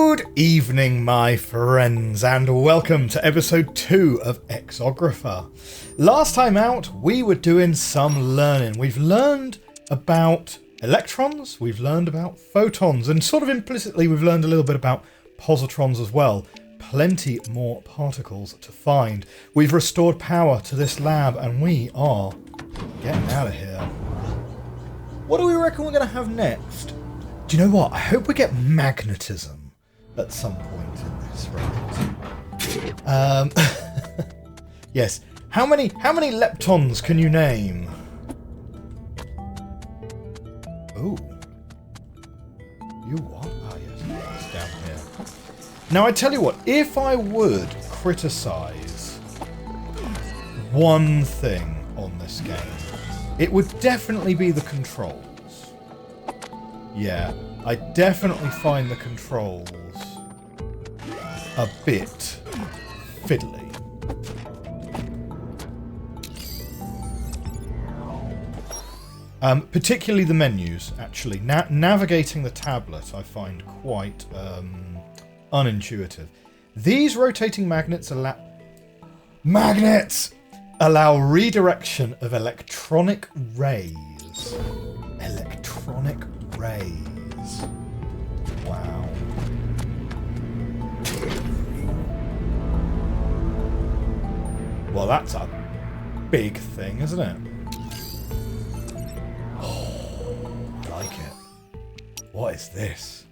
Good evening, my friends, and welcome to episode 2 of Exographer. Last time out, we were doing some learning. We've learned about electrons, we've learned about photons, and sort of implicitly we've learned a little bit about positrons as well. Plenty more particles to find. We've restored power to this lab, and we are getting out of here. What do we reckon we're going to have next? Do you know what? I hope we get magnetism at some point in this, right? Yes. How many leptons can you name? Ooh. You what? Ah, yes. It's down here. Now, I tell you what. If I would criticise one thing on this game, it would definitely be the controls. Yeah, I definitely find the controls a bit fiddly. Particularly the menus, actually. Navigating the tablet I find quite unintuitive. These rotating magnets allow redirection of electronic rays. Electronic rays. Wow. Well, that's a big thing, isn't it? Oh, I like it. What is this?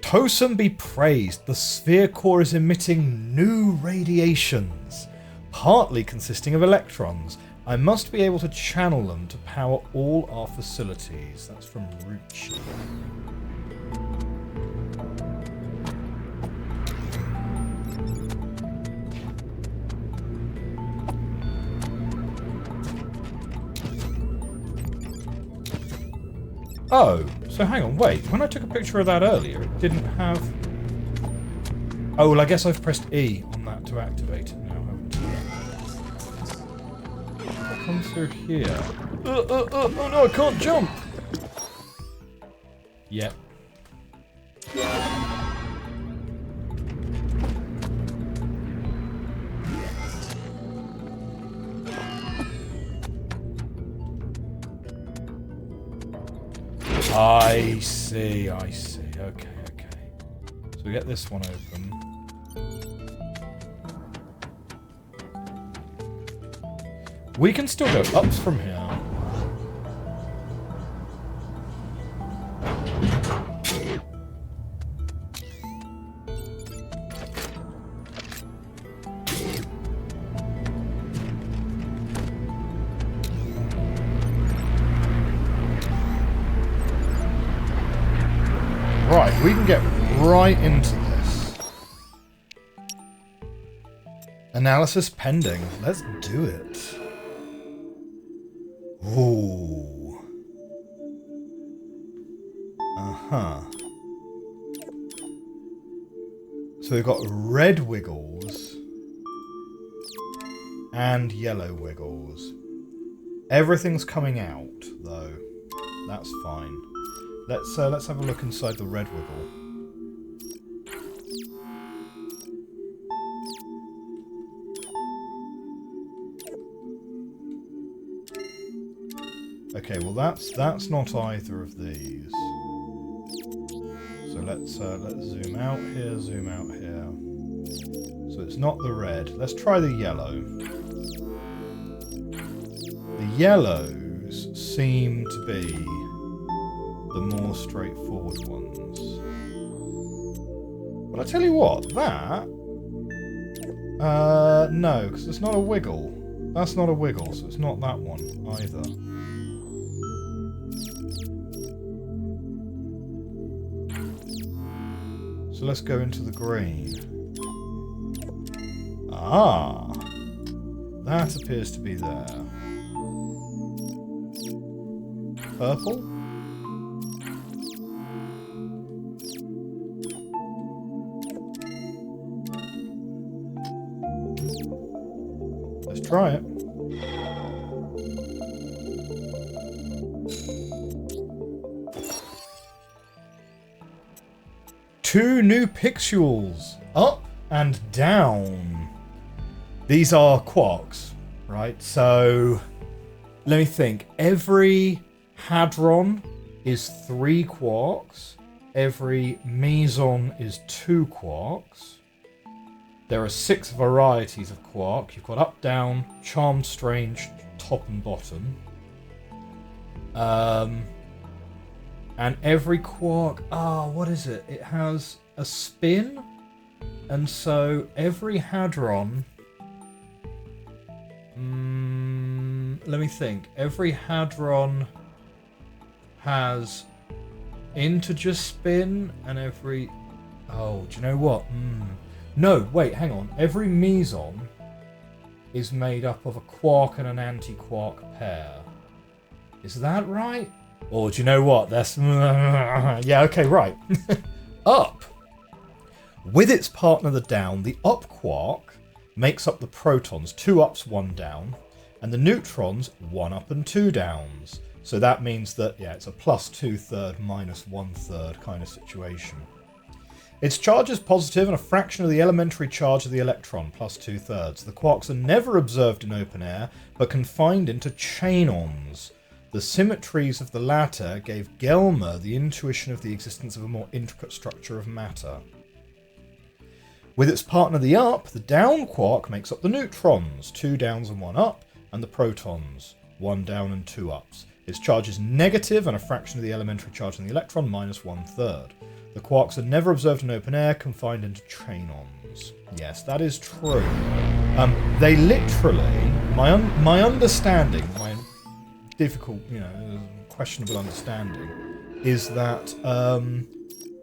Totem be praised, the sphere core is emitting new radiations, partly consisting of electrons. I must be able to channel them to power all our facilities. That's from Ruchi. Oh, so hang on, wait. When I took a picture of that earlier, it didn't have... Oh, well, I guess I've pressed E on that to activate it now, haven't I? What comes through here? Oh no, I can't jump! Yep. I see. Okay. So we get this one open. We can still go ups from here. Right, we can get right into this. Analysis pending. Let's do it. Ooh. Uh-huh. So we've got red wiggles and yellow wiggles. Everything's coming out, though. That's fine. Let's have a look inside the red wiggle. Okay, well that's not either of these. So let's zoom out here, zoom out here. So it's not the red. Let's try the yellow. The yellows seem to be the more straightforward ones. But I tell you what, that... no, because it's not a wiggle. That's not a wiggle, so it's not that one either. So let's go into the green. Ah! That appears to be there. Purple? Let's try it. 2 new pixels, up and down. These are quarks, right? So let me think. Every hadron is 3 quarks. Every meson is 2 quarks. There are 6 varieties of quark. You've got up, down, charmed, strange, top and bottom. And every quark, what is it? It has a spin. And so every hadron, let me think. Every hadron has integer spin and every, do you know what? No, wait, hang on. Every meson is made up of a quark and an anti-quark pair. Is that right? Or do you know what? That's... yeah, okay, right. Up. With its partner, the down, the up quark makes up the protons, 2 ups, 1 down, and the neutrons, 1 up and 2 downs. So that means that, yeah, it's a plus 2/3 minus 1/3 kind of situation. Its charge is positive and a fraction of the elementary charge of the electron, plus 2/3. The quarks are never observed in open air, but confined into chainons. The symmetries of the latter gave Gelmer the intuition of the existence of a more intricate structure of matter. With its partner the up, the down quark makes up the neutrons, 2 downs and 1 up, and the protons, 1 down and 2 ups. Its charge is negative and a fraction of the elementary charge of the electron, minus 1/3. The quarks are never observed in open air, confined into chainons. Yes, that is true. They literally, my understanding, my difficult, questionable understanding, is that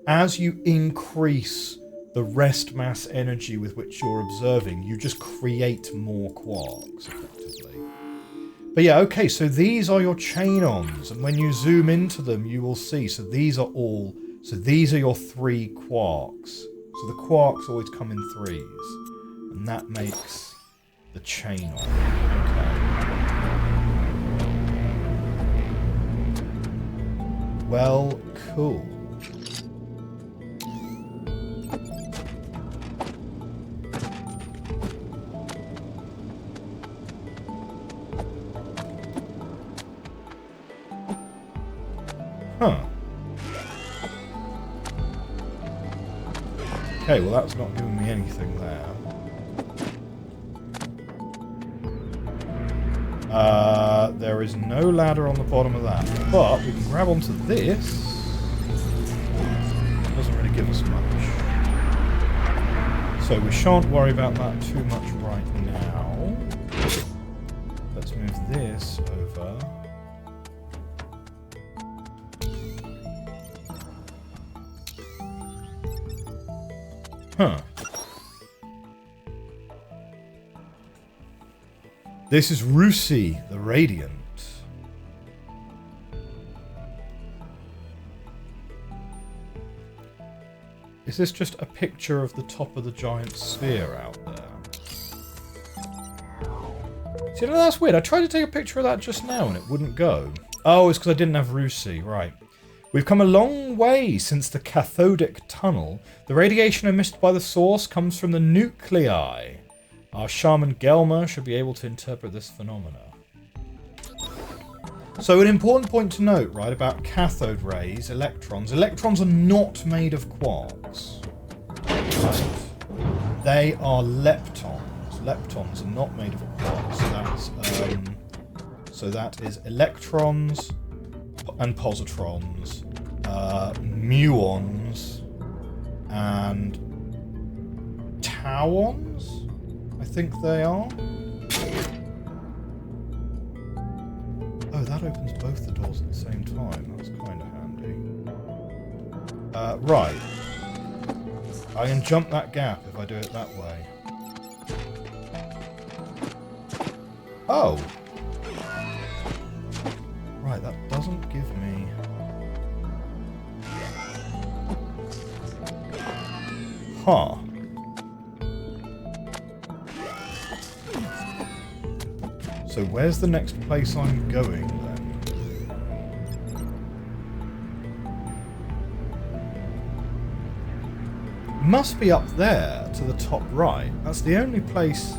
as you increase the rest mass energy with which you're observing, you just create more quarks, effectively. But yeah, okay, so these are your chainons, and when you zoom into them, you will see, so these are your 3 quarks. So the quarks always come in 3s, and that makes the chainon. Okay. Well, cool. Huh. Okay, well that's not giving me anything there. There is no ladder on the bottom of that, but we can grab onto this. Doesn't really give us much. So we shan't worry about that too much right now. Let's move this over. Huh. This is Rusi, the Radiant. Is this just a picture of the top of the giant sphere out there? See, that's weird. I tried to take a picture of that just now and it wouldn't go. Oh, it's because I didn't have Rusi, right. We've come a long way since the cathodic tunnel. The radiation emitted by the source comes from the nuclei. Our shaman Gelmer should be able to interpret this phenomena. So an important point to note, right, about cathode rays, electrons. Electrons are not made of quarks. Right? They are leptons. Leptons are not made of quarks. So that is electrons and positrons, muons, and tauons, I think they are. Oh, that opens both the doors at the same time. That's kind of handy. Right. I can jump that gap if I do it that way. Oh! Right, that doesn't give me... Huh. So where's the next place I'm going then? must be up there to the top right. That's the only place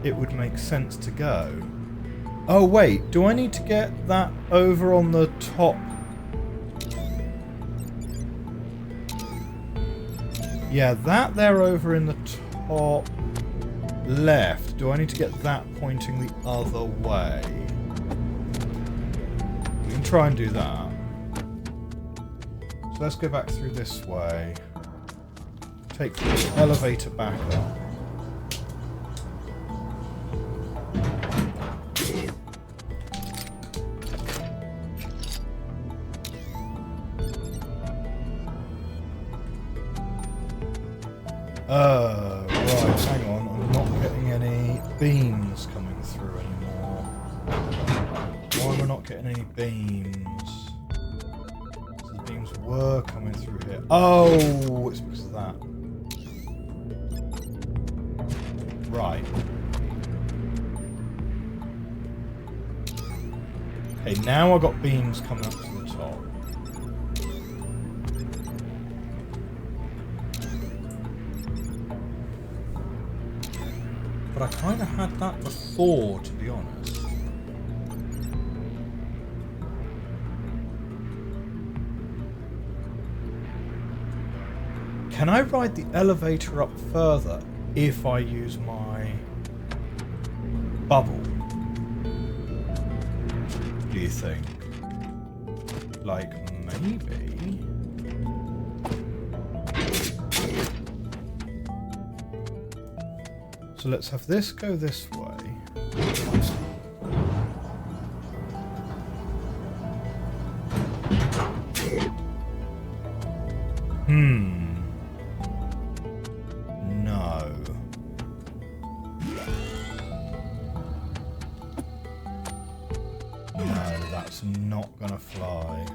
it would make sense to go. Oh wait, do I need to get that over on the top? Yeah, that there over in the top left. Do I need to get that pointing the other way? We can try and do that. So let's go back through this way. Take the elevator back up. Right, hang on. I'm not getting any beams coming through anymore. Why am I not getting any beams? So the beams were coming through here. Oh, it's because of that. Right. Okay, now I've got beams coming up to the top. But I kind of had that before, to be honest. Can I ride the elevator up further if I use my bubble? Do you think? Like, maybe? So let's have this go this way. No. No, that's not gonna fly.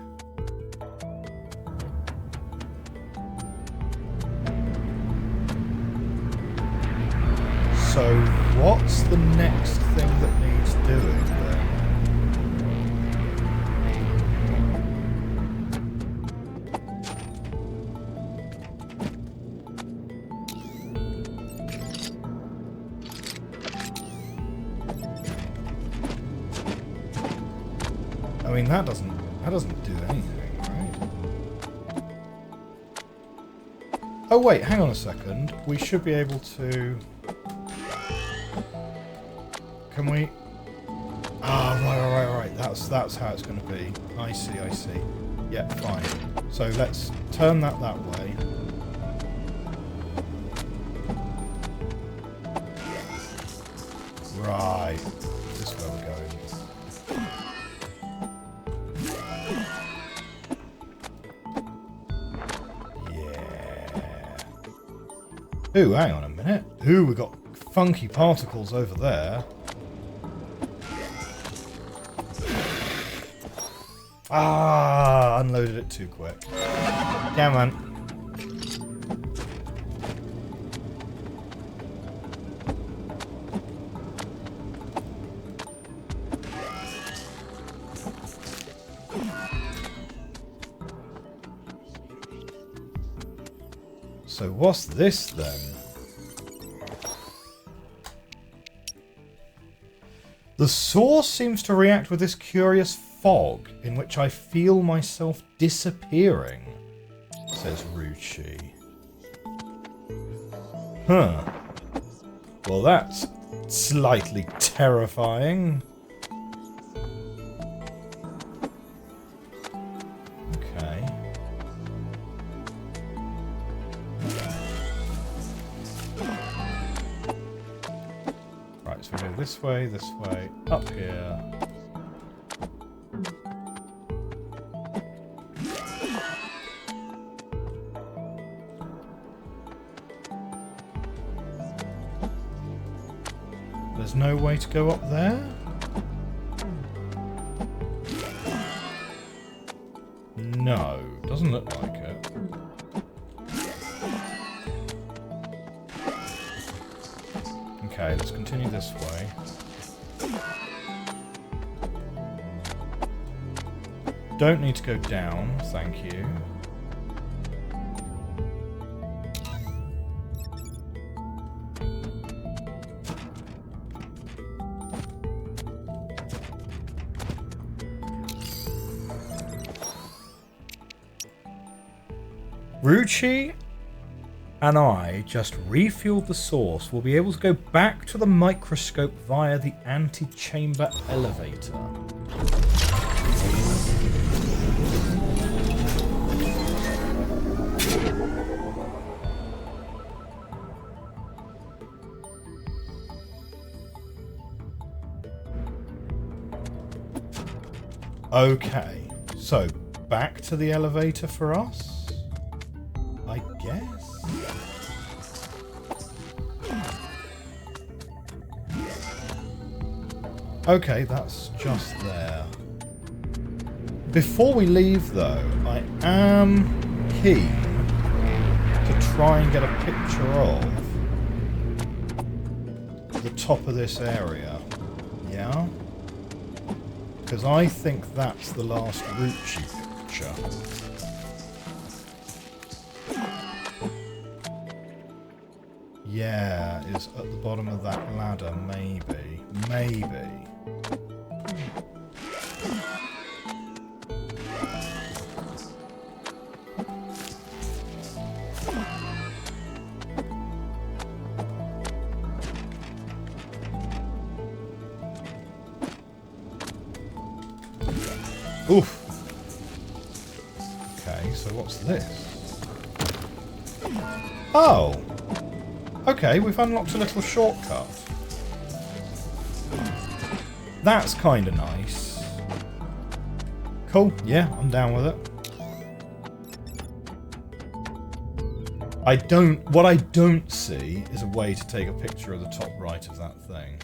So what's the next thing that needs doing then? I mean, that doesn't do anything, right? Oh wait, hang on a second. We should be able to. Can we? Ah, right. That's how it's going to be. I see. Yeah, fine. So let's turn that way. Right. This is where we're going. Yeah. Ooh, hang on a minute. Ooh, we got funky particles over there. Ah, unloaded it too quick. Come on. So what's this then? The source seems to react with this curious fog in which I feel myself disappearing, says Ruchi. Huh. Well, that's slightly terrifying. Okay. Right, so we go this way, up here. There's no way to go up there? No, doesn't look like it. Okay, let's continue this way. Don't need to go down, thank you. Ruchi and I just refueled the source. We'll be able to go back to the microscope via the antechamber elevator. Okay, so back to the elevator for us, I guess. Okay, that's just there. Before we leave, though, I am keen to try and get a picture of the top of this area. Yeah? Because I think that's the last Ruchi picture. Yeah, it's at the bottom of that ladder, maybe. Maybe. Oof. Okay, so what's this? Oh! Okay, we've unlocked a little shortcut. That's kind of nice. Cool, yeah, I'm down with it. What I don't see is a way to take a picture of the top right of that thing.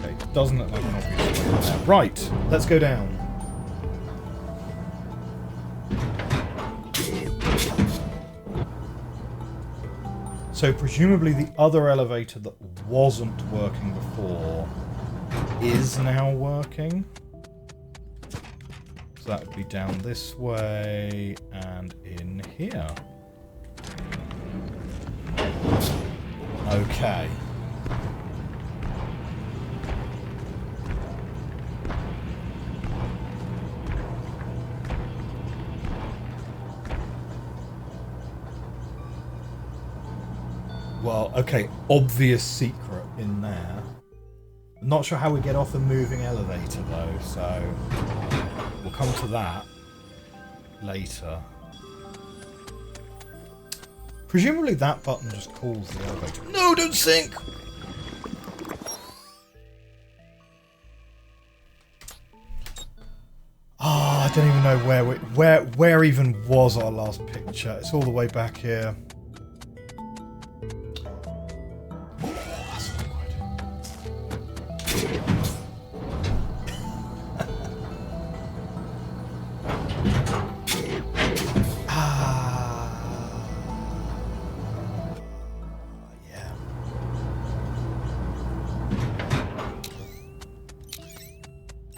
Okay, doesn't look like an obvious way there. Right, let's go down. So presumably the other elevator that wasn't working before is now working. So that would be down this way and in here. Okay. Well, okay, obvious secret in there. I'm not sure how we get off the moving elevator though, so we'll come to that later. Presumably that button just calls the elevator. No, don't sink! Ah, I don't even know where even was our last picture. It's all the way back here.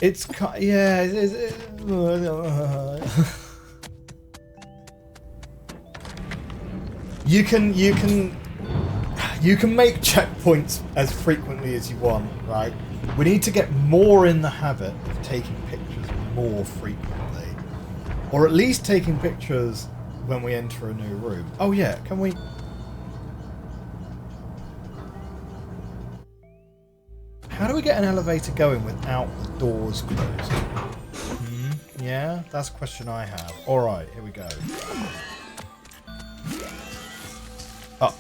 It's yeah. You can make checkpoints as frequently as you want, right? We need to get more in the habit of taking pictures more frequently, or at least taking pictures when we enter a new room. Oh yeah, can we? How do we get an elevator going without the doors closing? Yeah, that's a question I have. Alright, here we go. Up.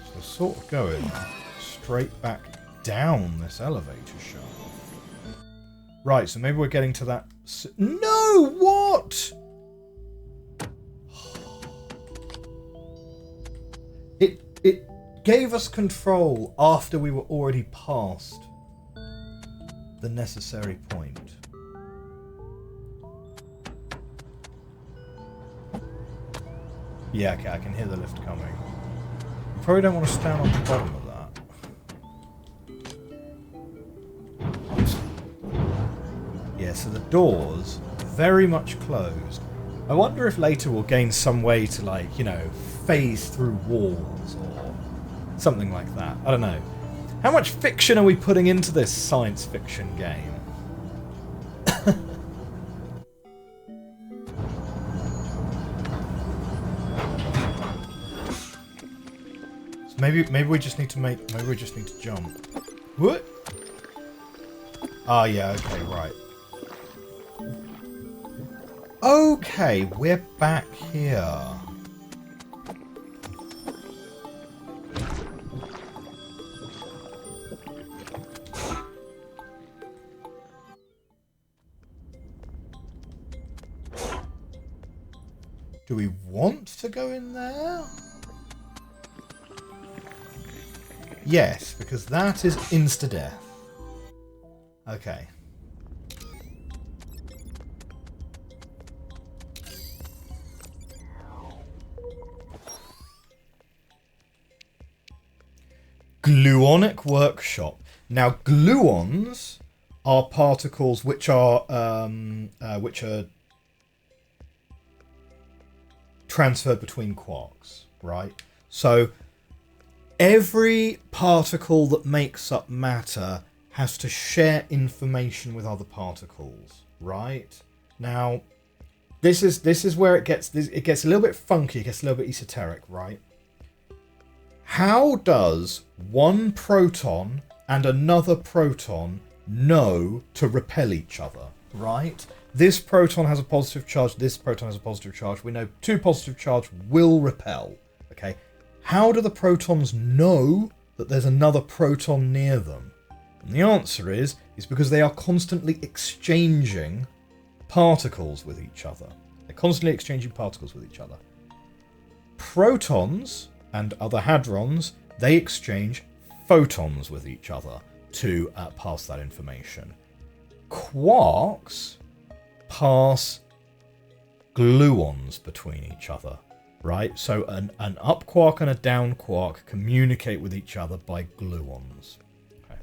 So we're sort of going straight back down this elevator shaft. Right, so maybe we're getting to that... No! What?! It gave us control after we were already past the necessary point. Yeah, okay, I can hear the lift coming. You probably don't want to stand on the bottom of that. Yeah, so the doors very much closed. I wonder if later we'll gain some way to, like, you know, phase through walls or Something like that. I don't know. How much fiction are we putting into this science fiction game? Maybe we just need to jump. What? Ah, yeah, okay, right. Okay, we're back here. Do we want to go in there? Yes, because that is insta-death. Okay. Gluonic workshop. Now, gluons are particles which are transferred between quarks, right? So every particle that makes up matter has to share information with other particles, right? Now, this is where it gets a little bit funky, it gets a little bit esoteric, right? How does one proton and another proton know to repel each other, right? This proton has a positive charge, this proton has a positive charge. We know two positive charge will repel, okay? How do the protons know that there's another proton near them? And the answer is because they are constantly exchanging particles with each other. They're constantly exchanging particles with each other. Protons and other hadrons, they exchange photons with each other to pass that information. Quarks pass gluons between each other, right? So an up quark and a down quark communicate with each other by gluons. Okay.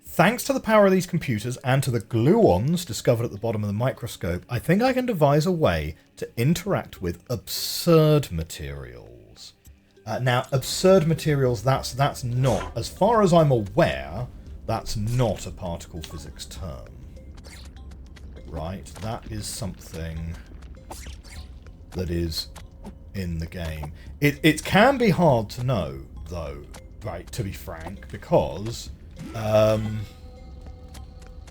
Thanks to the power of these computers and to the gluons discovered at the bottom of the microscope, I think I can devise a way to interact with absurd materials. Now, absurd materials, that's not, as far as I'm aware, that's not a particle physics term. Right? That is something that is in the game. It can be hard to know, though, right, to be frank, because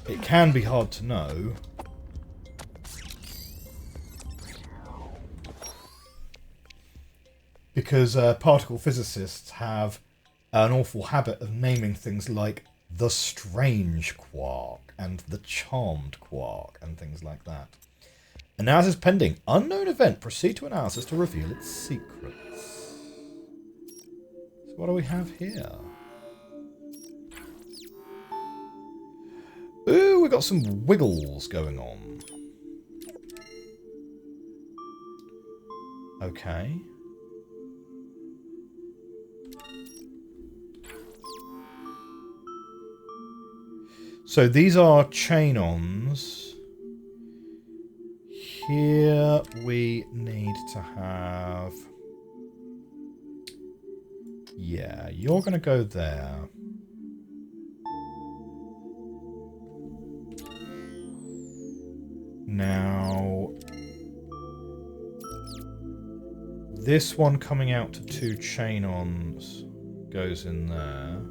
it can be hard to know. Because particle physicists have an awful habit of naming things like the strange quark and the charmed quark and things like that. Analysis pending. Unknown event. Proceed to analysis to reveal its secrets. So what do we have here? Ooh, we got some wiggles going on. Okay. So these are chain-ons. Here we need to have... Yeah, you're going to go there. Now... This one coming out to two chain-ons goes in there.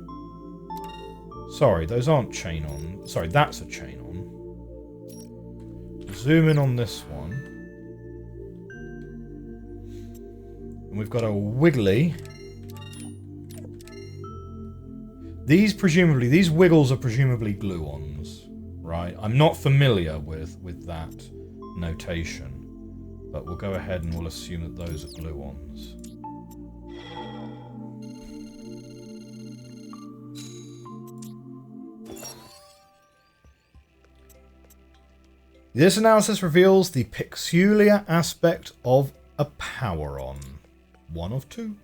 Sorry, those aren't chain-on. Sorry, that's a chain-on. Zoom in on this one. And we've got a wiggly. These wiggles are presumably gluons, right? I'm not familiar with that notation, but we'll go ahead and we'll assume that those are gluons. This analysis reveals the peculiar aspect of a power-on. One of two.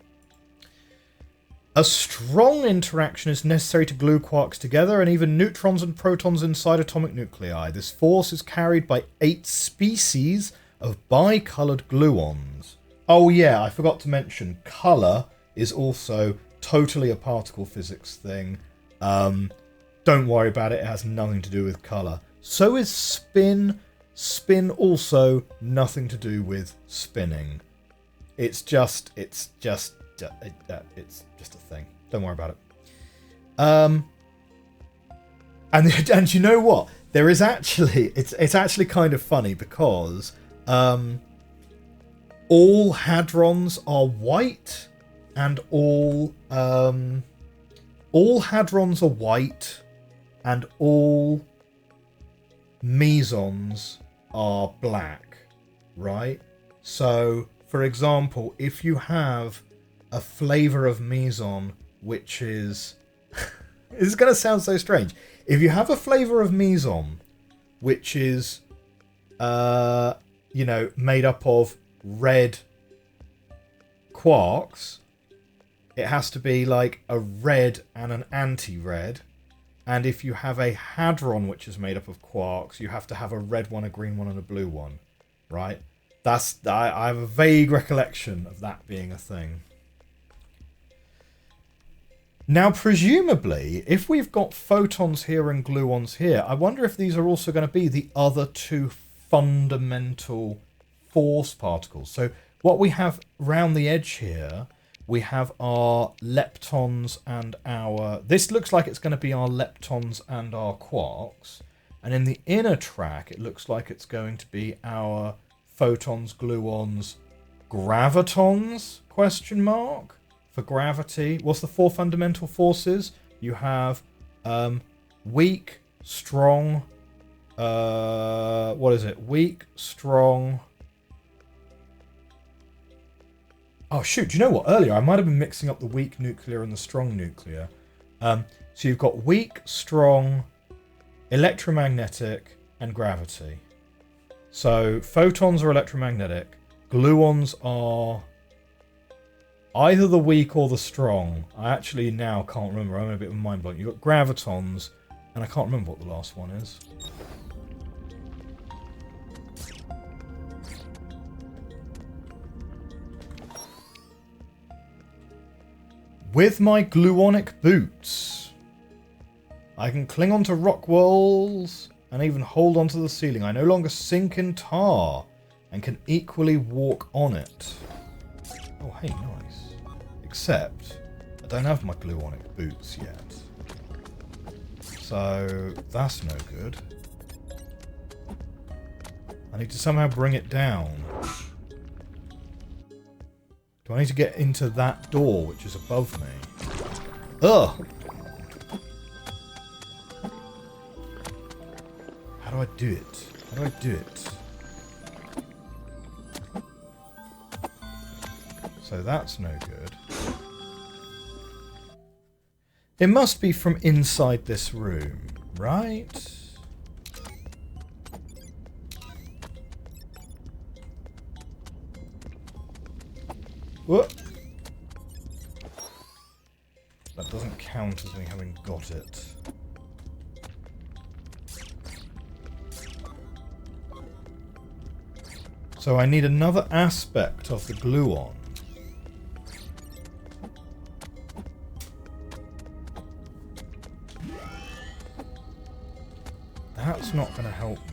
A strong interaction is necessary to glue quarks together, and even neutrons and protons inside atomic nuclei. This force is carried by 8 species of bicoloured gluons. Oh yeah, I forgot to mention, colour is also totally a particle physics thing. Don't worry about it. It has nothing to do with colour. So is spin. Spin also nothing to do with spinning. It's just a thing. Don't worry about it. And you know what? There is actually it's actually kind of funny because all hadrons are white, and all hadrons are white, and all mesons are black, right? So, for example, if you have a flavor of meson which is this is going to sound so strange. If you have a flavor of meson which is made up of red quarks, it has to be like a red and an anti-red. And if you have a hadron which is made up of quarks, you have to have a red one, a green one, and a blue one, right? I have a vague recollection of that being a thing. Now, presumably, if we've got photons here and gluons here, I wonder if these are also going to be the other two fundamental force particles. So what we have round the edge here, we have our leptons and our... This looks like it's going to be our leptons and our quarks. And in the inner track, it looks like it's going to be our photons, gluons, gravitons, question mark, for gravity. What's the four fundamental forces? You have weak, strong... what is it? Weak, strong... Oh, shoot. Do you know what? Earlier, I might have been mixing up the weak nuclear and the strong nuclear. So you've got weak, strong, electromagnetic, and gravity. So photons are electromagnetic. Gluons are either the weak or the strong. I actually now can't remember. I'm a bit of a mind blank. You've got gravitons, and I can't remember what the last one is. With my gluonic boots, I can cling onto rock walls and even hold onto the ceiling. I no longer sink in tar and can equally walk on it. Oh, hey, nice. Except, I don't have my gluonic boots yet. So, that's no good. I need to somehow bring it down. Do I need to get into that door, which is above me? Ugh! How do I do it? How do I do it? So that's no good. It must be from inside this room, right? Whoop. That doesn't count as me having got it. So I need another aspect of the gluon. That's not going to help me.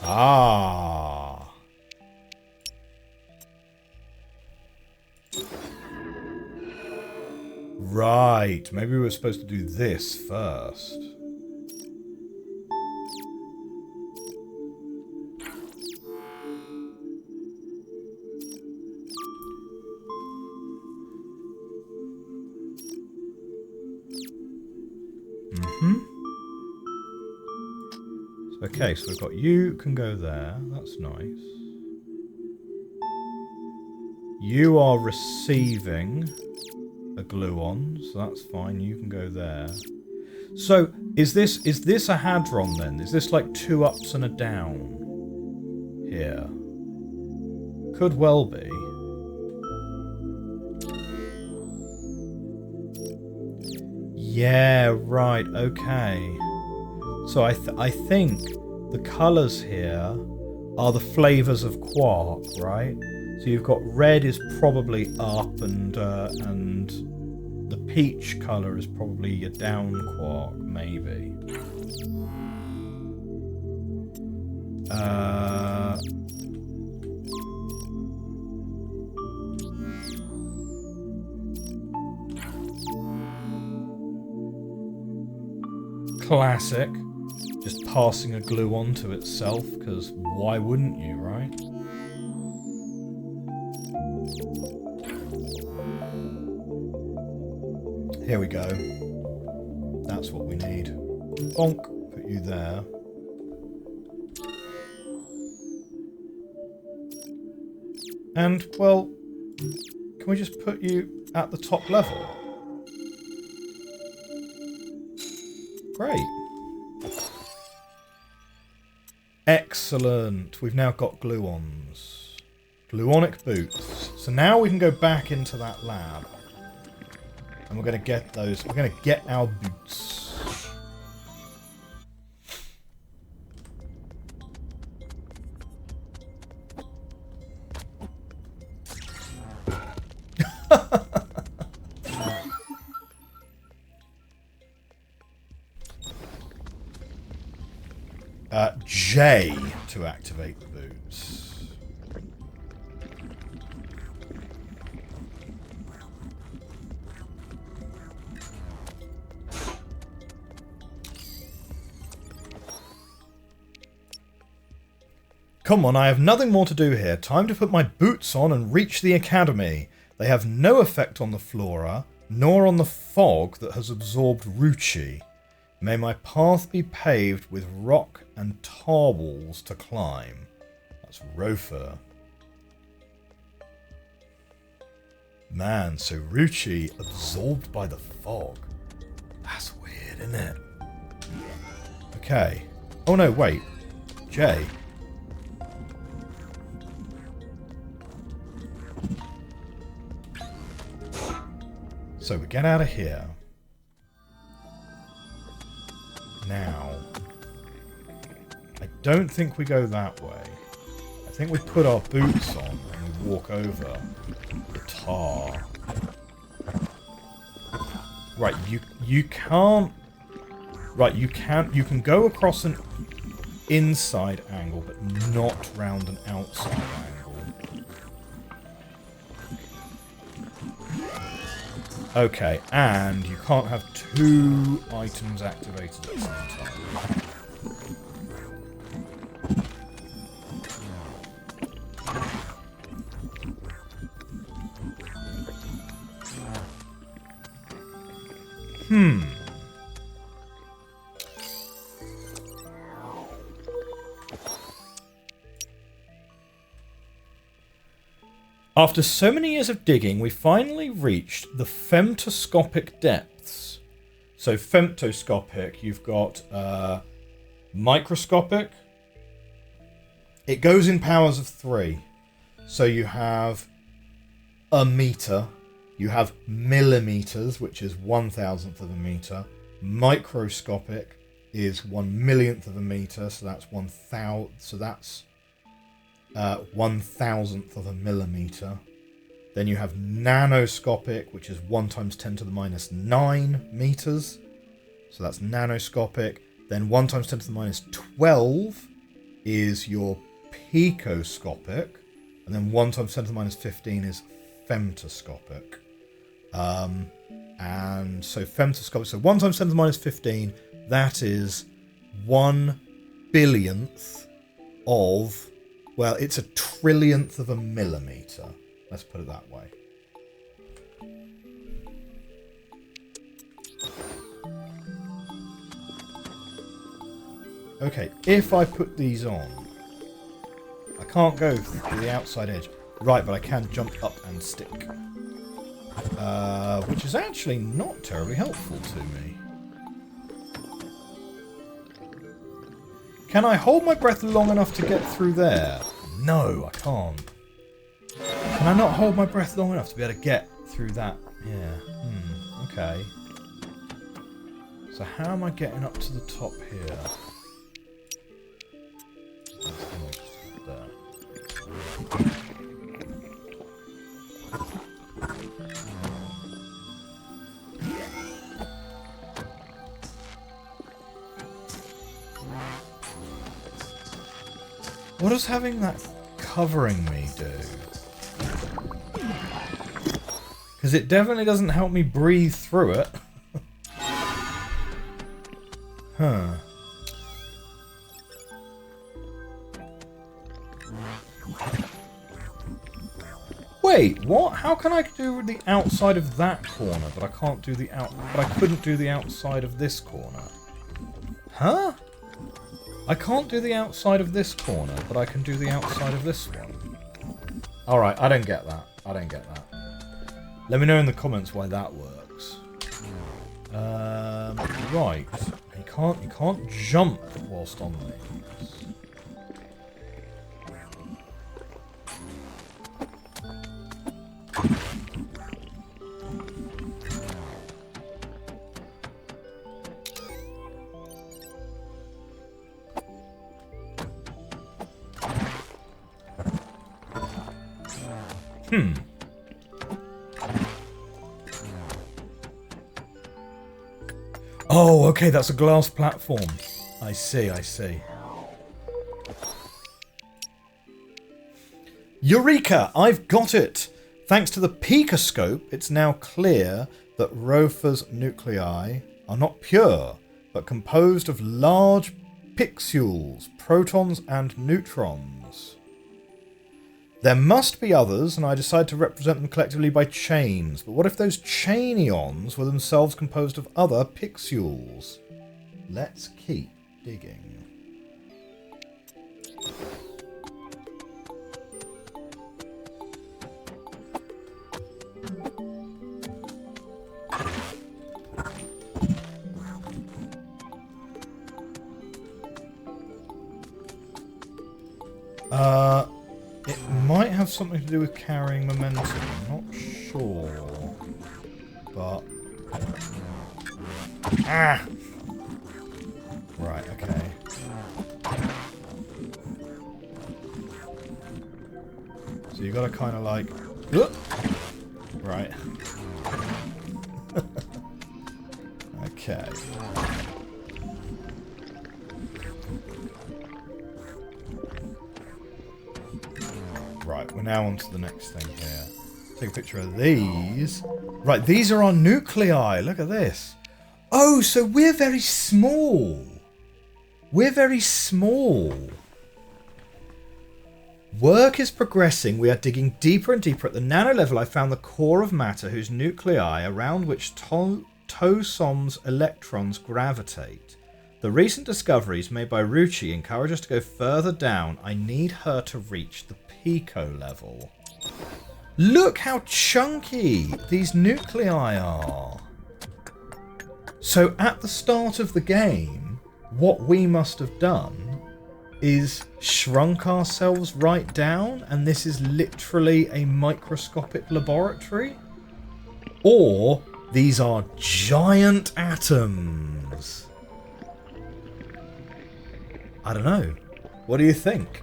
Ah. Right. Maybe we were supposed to do this first. Okay, so we've got you can go there. That's nice. You are receiving a gluon, so that's fine. You can go there. So is this a hadron then? Is this like two ups and a down here? Could well be. Yeah, right. Okay. So I think the colours here are the flavours of quark, right? So you've got red is probably up, and the peach colour is probably a down quark, maybe. Classic. Just passing a glue onto itself, because why wouldn't you, right? Here we go. That's what we need. Bonk. Put you there. And, well, can we just put you at the top level? Great. Excellent. We've now got gluons. Gluonic boots. So now we can go back into that lab. And we're going to get those. We're going to get our boots. J to activate the boots. Come on, I have nothing more to do here. Time to put my boots on and reach the academy. They have no effect on the flora, nor on the fog that has absorbed Ruchi. May my path be paved with rock and tar walls to climb. That's Rofer. Man, so Ruchi absorbed by the fog. That's weird, isn't it? Okay. Oh no, wait. J. So we get out of here. Now, I don't think we go that way. I think we put our boots on and we walk over the tar. Right, you can't. Right, you can go across an inside angle, but not round an outside angle. Okay, and you can't have two items activated at the same time. After so many years of digging, we finally reached the femtoscopic depths. So femtoscopic, you've got microscopic. It goes in powers of 3. So you have a meter. You have millimeters, which is 1,000th of a meter. Microscopic is 1/1,000,000th of a meter, so that's 1,000. So that's 1,000th of a millimeter. Then you have nanoscopic, which is 1 × 10⁻⁹ meters. So that's nanoscopic. Then 1 × 10⁻12 is your picoscopic. And then 1 × 10⁻15 is femtoscopic. And so femtoscopic, so 1 × 10⁻15, that is 1/1000th of, well, it's 1/1000th of a millimeter. Let's put it that way. Okay, if I put these on, I can't go to the outside edge. Right, but I can jump up and stick. Which is actually not terribly helpful to me. Can I hold my breath long enough to get through there? No, I can't. Can I not hold my breath long enough to be able to get through that? Yeah. Okay. So how am I getting up to the top here? There. What does having that covering me do? Because it definitely doesn't help me breathe through it. Huh. Wait, what? How can I do the outside of that corner, but I can't do the but I couldn't do the outside of this corner? Huh? I can't do the outside of this corner, but I can do the outside of this one. Alright, I don't get that. I don't get that. Let me know in the comments why that works. Right. You can't jump whilst on these. Oh, okay, that's a glass platform. I see, I see. Eureka! I've got it! Thanks to the picoscope, it's now clear that Rover's nuclei are not pure, but composed of large pixels, protons and neutrons. There must be others, and I decide to represent them collectively by chains. But what if those chain ions were themselves composed of other pixels? Let's keep digging. It might have something to do with carrying momentum. I'm not sure. But... Ah! Right, okay. So you gotta kind of like... Right. Okay. Right, we're now on to the next thing here. Take a picture of these. Right, these are our nuclei. Look at this. Oh, so we're very small. We're very small. Work is progressing. We are digging deeper and deeper. At the nano level, I found the core of matter whose nuclei, around which Tosom's electrons gravitate. The recent discoveries made by Ruchi encourage us to go further down. I need her to reach the pico level. Look how chunky these nuclei are. So at the start of the game, what we must have done is shrunk ourselves right down, and this is literally a microscopic laboratory? Or these are giant atoms? I don't know. What do you think?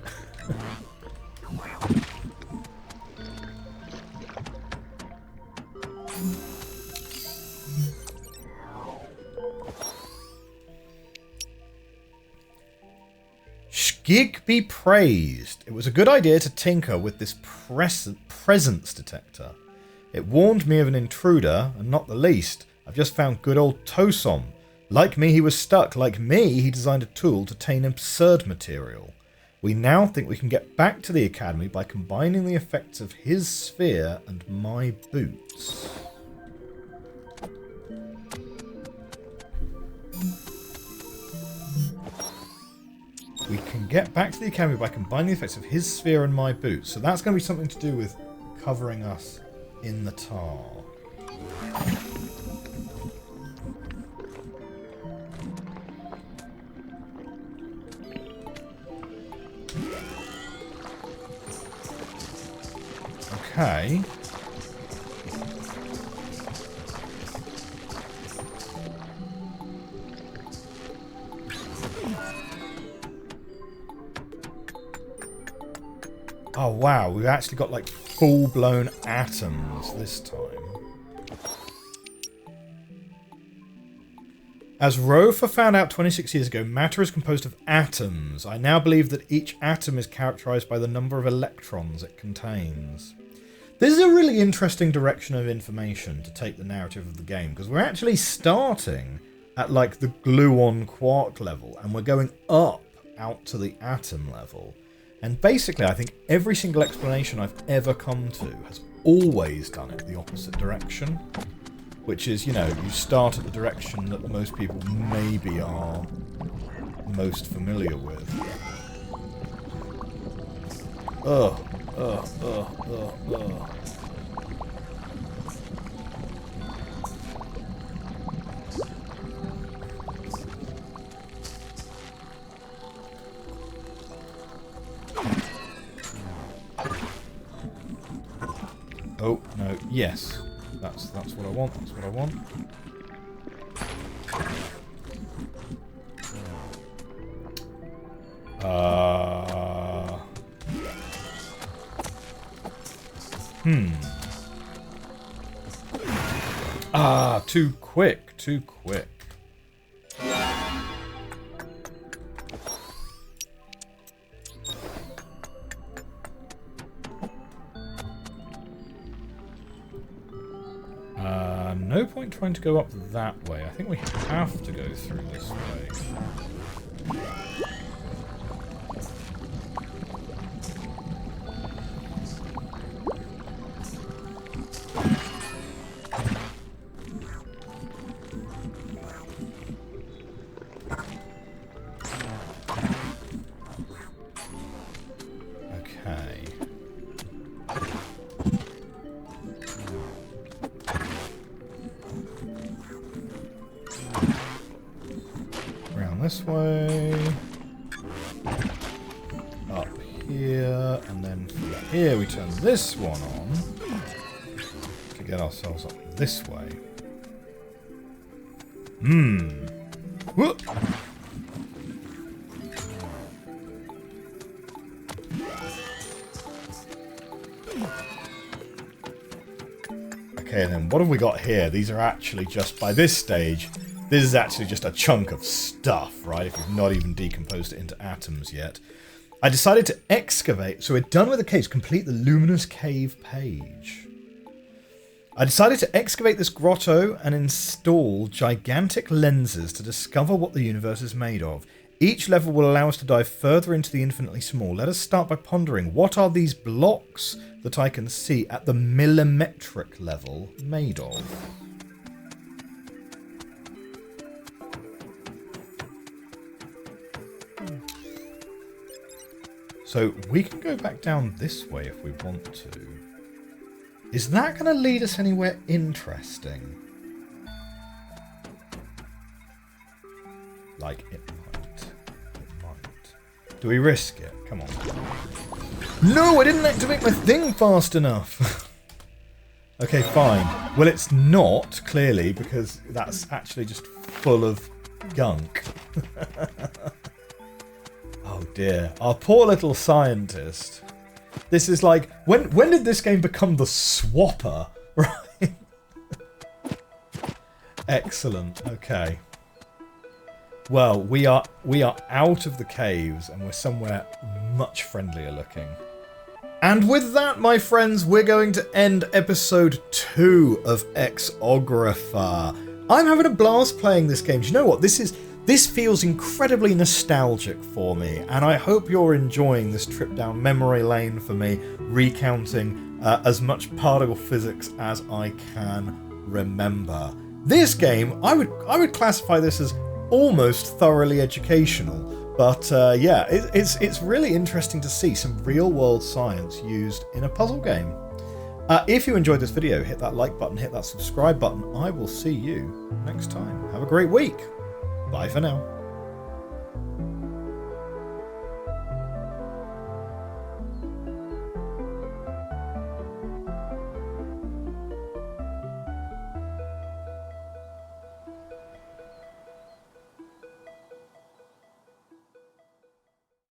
Gig be praised. It was a good idea to tinker with this presence detector. It warned me of an intruder, and not the least. I've just found good old Tosom. Like me, he was stuck. Like me, he designed a tool to obtain absurd material. We now think we can get back to the academy by combining the effects of his sphere and my boots. We can get back to the academy by combining the effects of his sphere and my boots. So that's going to be something to do with covering us in the tar. Okay. Oh wow, we've actually got like full-blown atoms this time. As Rover found out 26 years ago, matter is composed of atoms. I now believe that each atom is characterized by the number of electrons it contains. This is a really interesting direction of information to take the narrative of the game, because we're actually starting at like the gluon quark level, and we're going up out to the atom level. And basically, I think every single explanation I've ever come to has always done it the opposite direction. Which is, you know, you start at the direction that most people maybe are most familiar with. Ugh. Oh, no, yes. That's what I want, that's what I want. Ah, too quick, too quick. No point trying to go up that way. I think we have to go through this way. This way, up here, and then from here we turn this one on to get ourselves up this way. Whoop. Okay, and then what have we got here? These are actually just, by this stage, this is actually just a chunk of stuff, right? If you've not even decomposed it into atoms yet. I decided to excavate, so we're done with the caves. Complete the luminous cave page. I decided to excavate this grotto and install gigantic lenses to discover what the universe is made of. Each level will allow us to dive further into the infinitely small. Let us start by pondering, what are these blocks that I can see at the millimetric level made of? So we can go back down this way if we want to. Is that going to lead us anywhere interesting? Like, it might. It might. Do we risk it? Come on. No, I didn't activate my thing fast enough. Okay, fine. Well, it's not, clearly, because that's actually just full of gunk. Oh dear, our poor little scientist. This is like, when did this game become the swapper? Right? Excellent. Okay. Well, we are out of the caves and we're somewhere much friendlier looking. And with that, my friends, we're going to end episode 2 of Exographer. I'm having a blast playing this game. Do you know what? This feels incredibly nostalgic for me, and I hope you're enjoying this trip down memory lane for me, recounting as much particle physics as I can remember. This game, I would classify this as almost thoroughly educational, but yeah, it's really interesting to see some real-world science used in a puzzle game. If you enjoyed this video, hit that like button, hit that subscribe button. I will see you next time. Have a great week. Bye for now.